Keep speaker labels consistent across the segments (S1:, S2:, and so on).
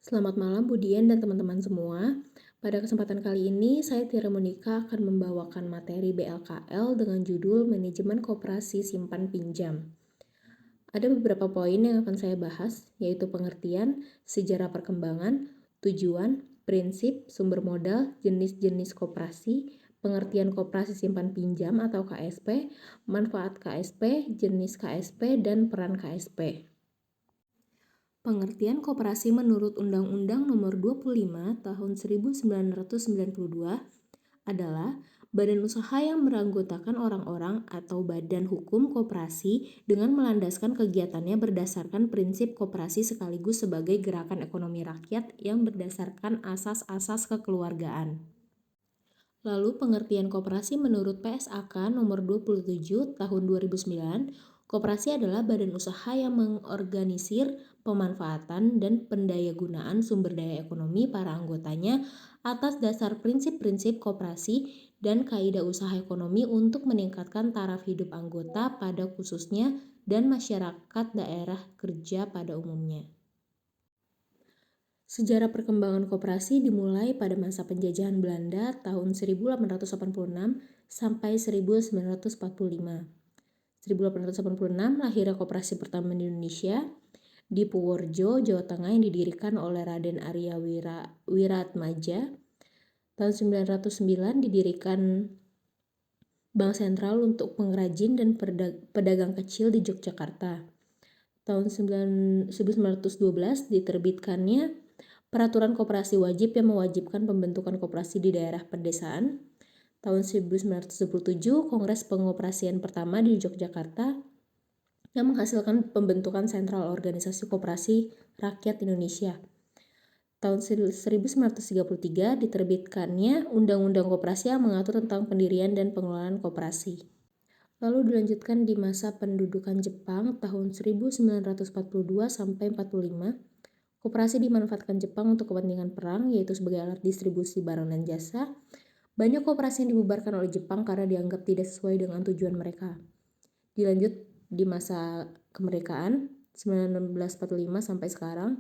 S1: Selamat malam Budian dan teman-teman semua. Pada kesempatan kali ini, saya Tira Monika akan membawakan materi BLKL dengan judul Manajemen Koperasi Simpan Pinjam. Ada beberapa poin yang akan saya bahas, yaitu pengertian, sejarah perkembangan, tujuan, prinsip, sumber modal, jenis-jenis koperasi, pengertian koperasi simpan pinjam atau KSP, manfaat KSP, jenis KSP, dan peran KSP. Pengertian koperasi menurut Undang-Undang Nomor 25 Tahun 1992 adalah badan usaha yang beranggotakan orang-orang atau badan hukum koperasi dengan melandaskan kegiatannya berdasarkan prinsip koperasi sekaligus sebagai gerakan ekonomi rakyat yang berdasarkan asas-asas kekeluargaan. Lalu pengertian koperasi menurut PSAK nomor 27 tahun 2009, koperasi adalah badan usaha yang mengorganisir pemanfaatan dan pendayagunaan sumber daya ekonomi para anggotanya atas dasar prinsip-prinsip koperasi dan kaidah usaha ekonomi untuk meningkatkan taraf hidup anggota pada khususnya dan masyarakat daerah kerja pada umumnya. Sejarah perkembangan koperasi dimulai pada masa penjajahan Belanda tahun 1886 sampai 1945. 1886 lahirnya koperasi pertama di Indonesia di Purworejo, Jawa Tengah yang didirikan oleh Raden Arya Wiratmaja. Tahun 1909 didirikan Bank Sentral untuk pengrajin dan pedagang kecil di Yogyakarta. Tahun 1912 diterbitkannya Peraturan Koperasi Wajib yang mewajibkan pembentukan koperasi di daerah pedesaan. Tahun 1977, Kongres Pengoperasian pertama di Yogyakarta yang menghasilkan pembentukan Sentral Organisasi Koperasi Rakyat Indonesia. Tahun 1933 diterbitkannya Undang-Undang Koperasi yang mengatur tentang pendirian dan pengelolaan koperasi. Lalu dilanjutkan di masa pendudukan Jepang tahun 1942 sampai 45. Koperasi dimanfaatkan Jepang untuk kepentingan perang, yaitu sebagai alat distribusi barang dan jasa. Banyak koperasi yang dibubarkan oleh Jepang karena dianggap tidak sesuai dengan tujuan mereka. Dilanjut di masa kemerdekaan 1945 sampai sekarang.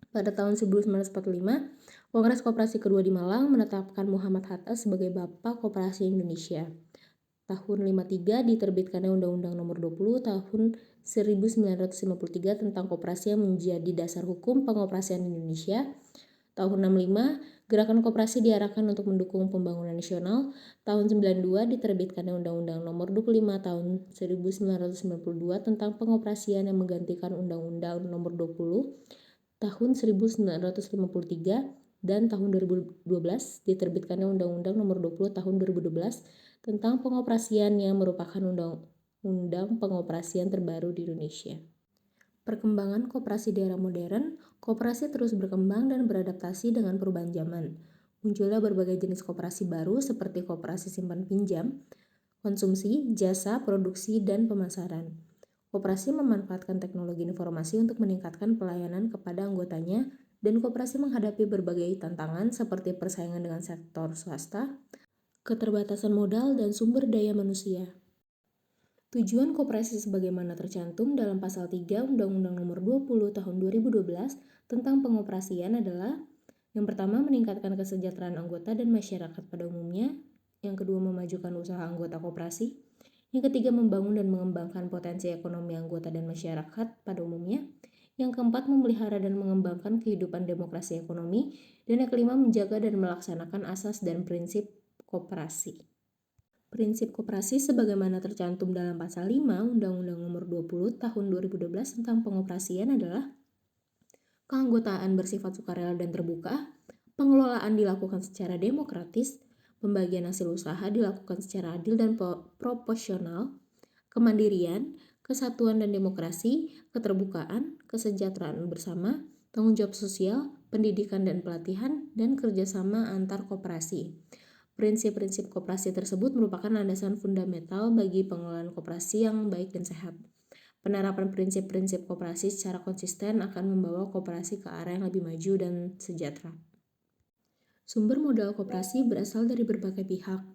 S1: Pada tahun 1945, Kongres Koperasi kedua di Malang menetapkan Muhammad Hatta sebagai Bapak Koperasi Indonesia. Tahun 53 diterbitkannya Undang-Undang Nomor 20 Tahun 1953 tentang koperasi yang menjadi dasar hukum pengoperasian Indonesia. Tahun 65, gerakan koperasi diarahkan untuk mendukung pembangunan nasional. Tahun 92 diterbitkannya Undang-Undang Nomor 25 Tahun 1992 tentang pengoperasian yang menggantikan Undang-Undang Nomor 20 Tahun 1953 dan tahun 2012 diterbitkannya Undang-Undang Nomor 20 Tahun 2012 tentang pengoperasian yang merupakan undang pengoperasian terbaru di Indonesia. Perkembangan koperasi di era modern, koperasi terus berkembang dan beradaptasi dengan perubahan zaman. Munculnya berbagai jenis koperasi baru seperti koperasi simpan pinjam, konsumsi, jasa, produksi, dan pemasaran. Koperasi memanfaatkan teknologi informasi untuk meningkatkan pelayanan kepada anggotanya dan koperasi menghadapi berbagai tantangan seperti persaingan dengan sektor swasta, keterbatasan modal, dan sumber daya manusia. Tujuan koperasi sebagaimana tercantum dalam Pasal 3 Undang-Undang Nomor 20 Tahun 2012 tentang pengoperasian adalah: yang pertama, meningkatkan kesejahteraan anggota dan masyarakat pada umumnya. Yang kedua, memajukan usaha anggota koperasi. Yang ketiga, membangun dan mengembangkan potensi ekonomi anggota dan masyarakat pada umumnya. Yang keempat, memelihara dan mengembangkan kehidupan demokrasi ekonomi. Dan yang kelima, menjaga dan melaksanakan asas dan prinsip koperasi. Prinsip koperasi sebagaimana tercantum dalam Pasal 5 Undang-Undang Nomor 20 Tahun 2012 tentang pengoperasian adalah: keanggotaan bersifat sukarela dan terbuka, pengelolaan dilakukan secara demokratis, pembagian hasil usaha dilakukan secara adil dan proporsional, kemandirian, kesatuan dan demokrasi, keterbukaan, kesejahteraan bersama, tanggung jawab sosial, pendidikan dan pelatihan, dan kerjasama antar koperasi. Prinsip-prinsip koperasi tersebut merupakan landasan fundamental bagi pengelolaan koperasi yang baik dan sehat. Penerapan prinsip-prinsip koperasi secara konsisten akan membawa koperasi ke arah yang lebih maju dan sejahtera. Sumber modal koperasi berasal dari berbagai pihak,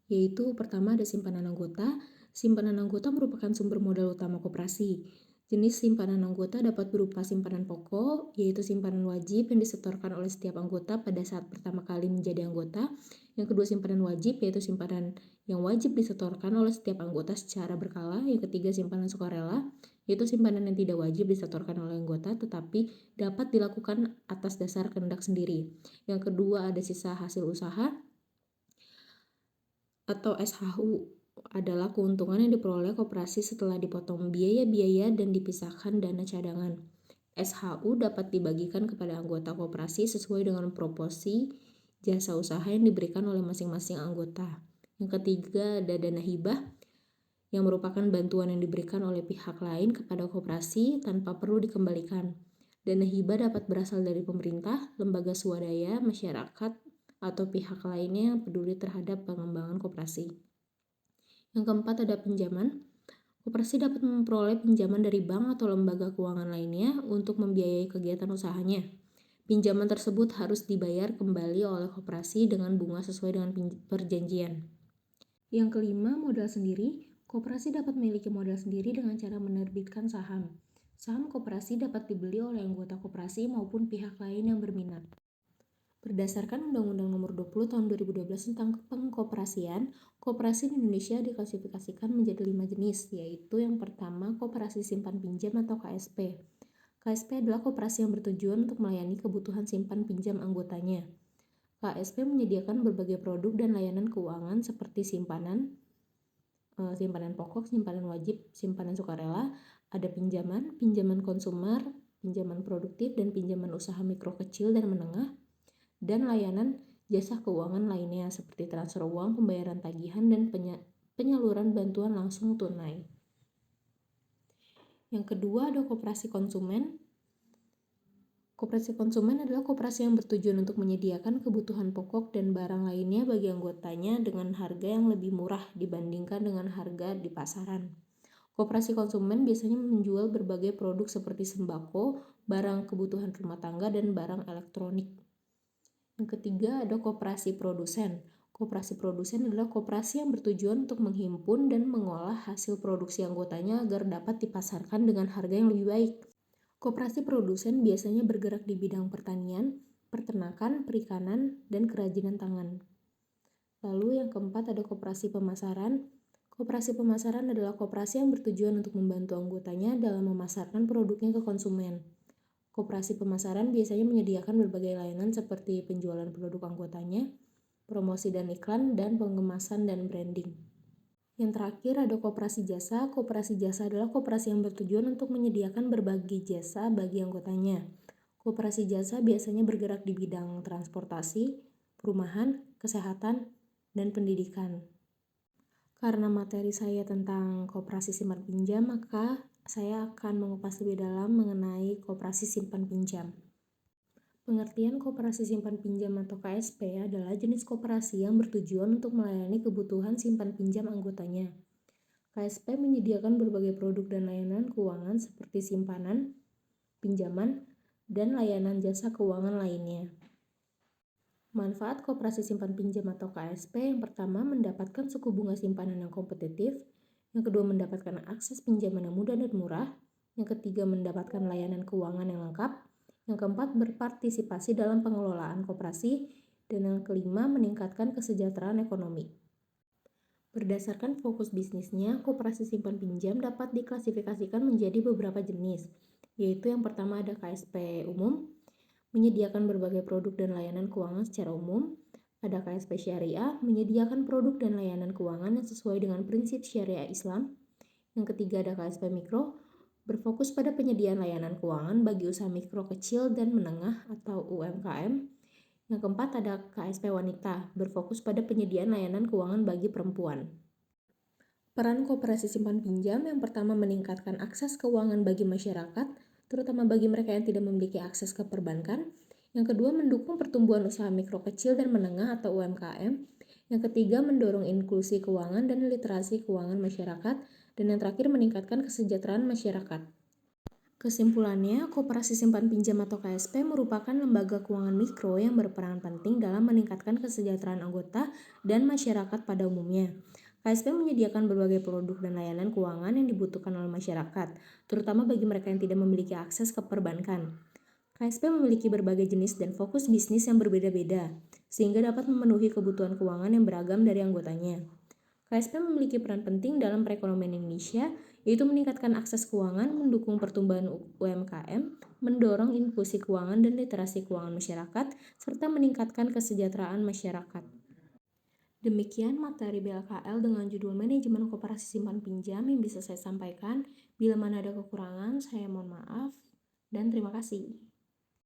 S1: yaitu pertama ada simpanan anggota. Simpanan anggota merupakan sumber modal utama koperasi. Jenis simpanan anggota dapat berupa simpanan pokok, yaitu simpanan wajib yang disetorkan oleh setiap anggota pada saat pertama kali menjadi anggota. Yang kedua, simpanan wajib, yaitu simpanan yang wajib disetorkan oleh setiap anggota secara berkala. Yang ketiga, simpanan sukarela, yaitu simpanan yang tidak wajib disetorkan oleh anggota, tetapi dapat dilakukan atas dasar kehendak sendiri. Yang kedua, ada sisa hasil usaha atau SHU. Adalah keuntungan yang diperoleh koperasi setelah dipotong biaya-biaya dan dipisahkan dana cadangan. SHU dapat dibagikan kepada anggota koperasi sesuai dengan proporsi jasa usaha yang diberikan oleh masing-masing anggota. Yang ketiga, ada dana hibah yang merupakan bantuan yang diberikan oleh pihak lain kepada koperasi tanpa perlu dikembalikan. Dana hibah dapat berasal dari pemerintah, lembaga swadaya, masyarakat, atau pihak lainnya yang peduli terhadap pengembangan koperasi. Yang keempat, ada pinjaman. Koperasi dapat memperoleh pinjaman dari bank atau lembaga keuangan lainnya untuk membiayai kegiatan usahanya. Pinjaman tersebut harus dibayar kembali oleh koperasi dengan bunga sesuai dengan perjanjian. Yang kelima, modal sendiri. Koperasi dapat memiliki modal sendiri dengan cara menerbitkan saham. Saham koperasi dapat dibeli oleh anggota koperasi maupun pihak lain yang berminat. Berdasarkan Undang-Undang Nomor 20 Tahun 2012 tentang Pengkoperasian, koperasi di Indonesia diklasifikasikan menjadi 5 jenis, yaitu yang pertama, koperasi simpan pinjam atau KSP. KSP adalah koperasi yang bertujuan untuk melayani kebutuhan simpan pinjam anggotanya. KSP menyediakan berbagai produk dan layanan keuangan seperti simpanan pokok, simpanan wajib, simpanan sukarela, ada pinjaman, pinjaman konsumer, pinjaman produktif, dan pinjaman usaha mikro kecil dan menengah, dan layanan jasa keuangan lainnya seperti transfer uang, pembayaran tagihan, dan penyaluran bantuan langsung tunai. Yang kedua, ada koperasi konsumen. Koperasi konsumen adalah koperasi yang bertujuan untuk menyediakan kebutuhan pokok dan barang lainnya bagi anggotanya dengan harga yang lebih murah dibandingkan dengan harga di pasaran. Koperasi konsumen biasanya menjual berbagai produk seperti sembako, barang kebutuhan rumah tangga, dan barang elektronik. Yang ketiga, ada koperasi produsen. Koperasi produsen adalah koperasi yang bertujuan untuk menghimpun dan mengolah hasil produksi anggotanya agar dapat dipasarkan dengan harga yang lebih baik. Koperasi produsen biasanya bergerak di bidang pertanian, peternakan, perikanan, dan kerajinan tangan. Lalu yang keempat, ada koperasi pemasaran. Koperasi pemasaran adalah koperasi yang bertujuan untuk membantu anggotanya dalam memasarkan produknya ke konsumen. Koperasi pemasaran biasanya menyediakan berbagai layanan seperti penjualan produk anggotanya, promosi dan iklan, dan pengemasan dan branding. Yang terakhir, ada koperasi jasa. Koperasi jasa adalah koperasi yang bertujuan untuk menyediakan berbagai jasa bagi anggotanya. Koperasi jasa biasanya bergerak di bidang transportasi, perumahan, kesehatan, dan pendidikan. Karena materi saya tentang koperasi simpan pinjam, maka saya akan mengupas lebih dalam mengenai koperasi simpan pinjam. Pengertian koperasi simpan pinjam atau KSP adalah jenis koperasi yang bertujuan untuk melayani kebutuhan simpan pinjam anggotanya. KSP menyediakan berbagai produk dan layanan keuangan seperti simpanan, pinjaman, dan layanan jasa keuangan lainnya. Manfaat koperasi simpan pinjam atau KSP yang pertama, mendapatkan suku bunga simpanan yang kompetitif. Yang kedua, mendapatkan akses pinjaman yang mudah dan murah. Yang ketiga, mendapatkan layanan keuangan yang lengkap. Yang keempat, berpartisipasi dalam pengelolaan koperasi. Dan yang kelima, meningkatkan kesejahteraan ekonomi. Berdasarkan fokus bisnisnya, koperasi simpan pinjam dapat diklasifikasikan menjadi beberapa jenis, yaitu yang pertama ada KSP umum, menyediakan berbagai produk dan layanan keuangan secara umum. Ada KSP syariah, menyediakan produk dan layanan keuangan yang sesuai dengan prinsip syariah Islam. Yang ketiga ada KSP mikro, berfokus pada penyediaan layanan keuangan bagi usaha mikro kecil dan menengah atau UMKM. Yang keempat ada KSP wanita, berfokus pada penyediaan layanan keuangan bagi perempuan. Peran koperasi simpan pinjam yang pertama, meningkatkan akses keuangan bagi masyarakat, terutama bagi mereka yang tidak memiliki akses ke perbankan. Yang kedua, mendukung pertumbuhan usaha mikro kecil dan menengah atau UMKM. Yang ketiga, mendorong inklusi keuangan dan literasi keuangan masyarakat. Dan yang terakhir, meningkatkan kesejahteraan masyarakat. Kesimpulannya, koperasi simpan pinjam atau KSP merupakan lembaga keuangan mikro yang berperan penting dalam meningkatkan kesejahteraan anggota dan masyarakat pada umumnya. KSP menyediakan berbagai produk dan layanan keuangan yang dibutuhkan oleh masyarakat, terutama bagi mereka yang tidak memiliki akses ke perbankan. KSP memiliki berbagai jenis dan fokus bisnis yang berbeda-beda, sehingga dapat memenuhi kebutuhan keuangan yang beragam dari anggotanya. KSP memiliki peran penting dalam perekonomian Indonesia, yaitu meningkatkan akses keuangan, mendukung pertumbuhan UMKM, mendorong inklusi keuangan dan literasi keuangan masyarakat, serta meningkatkan kesejahteraan masyarakat. Demikian materi BLKL dengan judul Manajemen Koperasi Simpan Pinjam yang bisa saya sampaikan. Bila mana ada kekurangan, saya mohon maaf dan terima kasih.